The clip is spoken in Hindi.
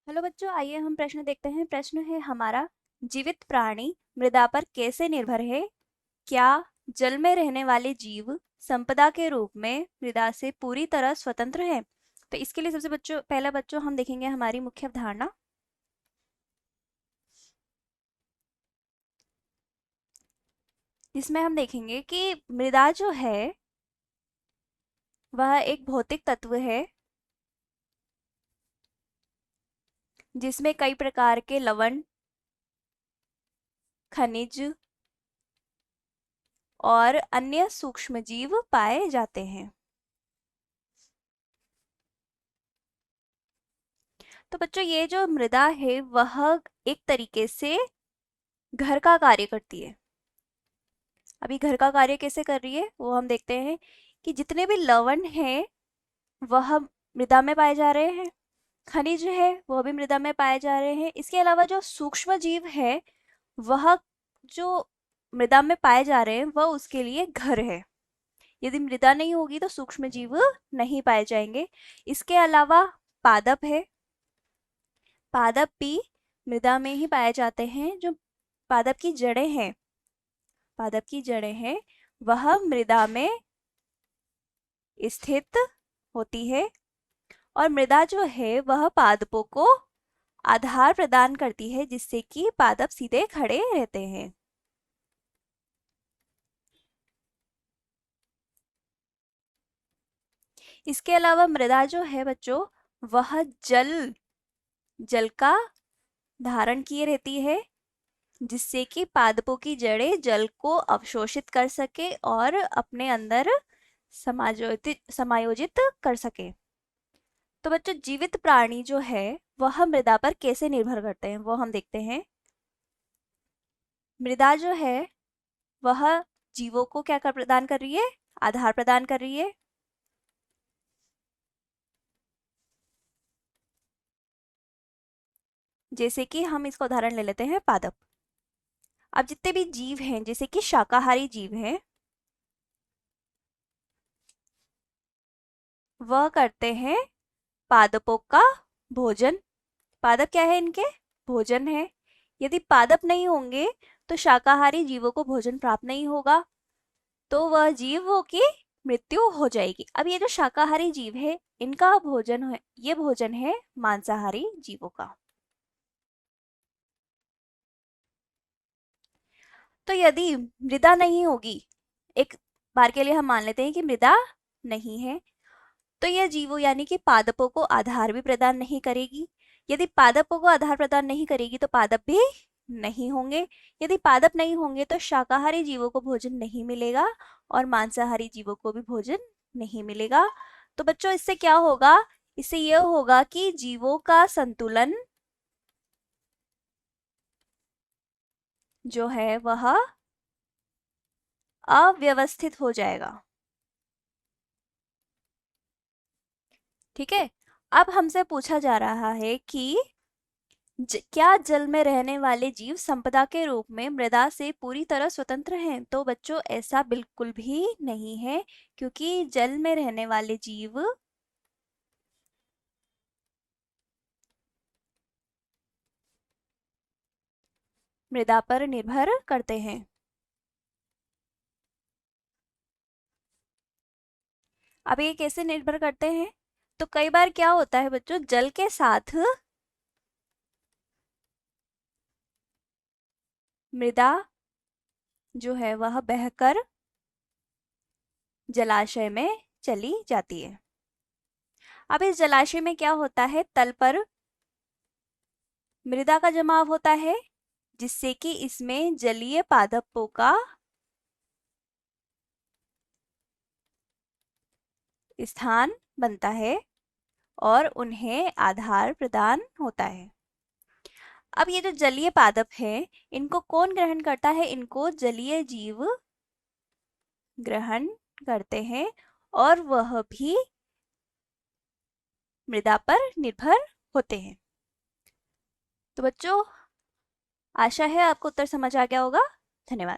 हेलो बच्चों, आइए हम प्रश्न देखते हैं। प्रश्न है हमारा, जीवित प्राणी मृदा पर कैसे निर्भर है? क्या जल में रहने वाले जीव संपदा के रूप में मृदा से पूरी तरह स्वतंत्र है? तो इसके लिए सबसे पहला बच्चों हम देखेंगे हमारी मुख्य अवधारणा। इसमें हम देखेंगे कि मृदा जो है वह एक भौतिक तत्व है जिसमें कई प्रकार के लवण, खनिज और अन्य सूक्ष्मजीव पाए जाते हैं। तो बच्चों, ये जो मृदा है वह एक तरीके से घर का कार्य करती है। अभी घर का कार्य कैसे कर रही है वो हम देखते हैं कि जितने भी लवण हैं वह मृदा में पाए जा रहे हैं, खनिज है वह भी मृदा में पाए जा रहे हैं। इसके अलावा जो सूक्ष्म जीव है वह जो मृदा में पाए जा रहे हैं वह उसके लिए घर है। यदि मृदा नहीं होगी तो सूक्ष्म जीव नहीं पाए जाएंगे। इसके अलावा पादप है, पादप भी मृदा में ही पाए जाते हैं। जो पादप की जड़ें हैं, पादप की जड़ें हैं वह मृदा में स्थित होती है और मृदा जो है वह पादपों को आधार प्रदान करती है जिससे कि पादप सीधे खड़े रहते हैं। इसके अलावा मृदा जो है बच्चों वह जल जल का धारण किए रहती है जिससे कि पादपों की जड़ें जल को अवशोषित कर सके और अपने अंदर समायोजित कर सके। तो बच्चों, जीवित प्राणी जो है वह मृदा पर कैसे निर्भर करते हैं वो हम देखते हैं। मृदा जो है वह जीवों को क्या कर प्रदान कर रही है? आधार प्रदान कर रही है। जैसे कि हम इसका उदाहरण ले लेते हैं, पादप। अब जितने भी जीव हैं जैसे कि शाकाहारी जीव हैं वह करते हैं पादपों का भोजन। पादप क्या है? इनके भोजन है। यदि पादप नहीं होंगे तो शाकाहारी जीवों को भोजन प्राप्त नहीं होगा, तो वह जीवों की मृत्यु हो जाएगी। अब ये जो शाकाहारी जीव है इनका भोजन है, ये भोजन है मांसाहारी जीवों का। तो यदि मृदा नहीं होगी, एक बार के लिए हम मान लेते हैं कि मृदा नहीं है, तो यह जीवों यानी कि पादपों को आधार भी प्रदान नहीं करेगी। यदि पादपों को आधार प्रदान नहीं करेगी तो पादप भी नहीं होंगे। यदि पादप नहीं होंगे तो शाकाहारी जीवों को भोजन नहीं मिलेगा और मांसाहारी जीवों को भी भोजन नहीं मिलेगा। तो बच्चों, इससे क्या होगा? इससे यह होगा कि जीवों का संतुलन जो है वह अव्यवस्थित हो जाएगा। ठीक है। अब हमसे पूछा जा रहा है कि क्या जल में रहने वाले जीव संपदा के रूप में मृदा से पूरी तरह स्वतंत्र हैं? तो बच्चों, ऐसा बिल्कुल भी नहीं है, क्योंकि जल में रहने वाले जीव मृदा पर निर्भर करते हैं। अब ये कैसे निर्भर करते हैं? तो कई बार क्या होता है बच्चों, जल के साथ मृदा जो है वह बहकर जलाशय में चली जाती है। अब इस जलाशय में क्या होता है? तल पर मृदा का जमाव होता है जिससे कि इसमें जलीय पादपों का स्थान बनता है और उन्हें आधार प्रदान होता है। अब ये जो जलीय पादप है इनको कौन ग्रहण करता है? इनको जलीय जीव ग्रहण करते हैं और वह भी मृदा पर निर्भर होते हैं। तो बच्चों, आशा है आपको उत्तर समझ आ गया होगा। धन्यवाद।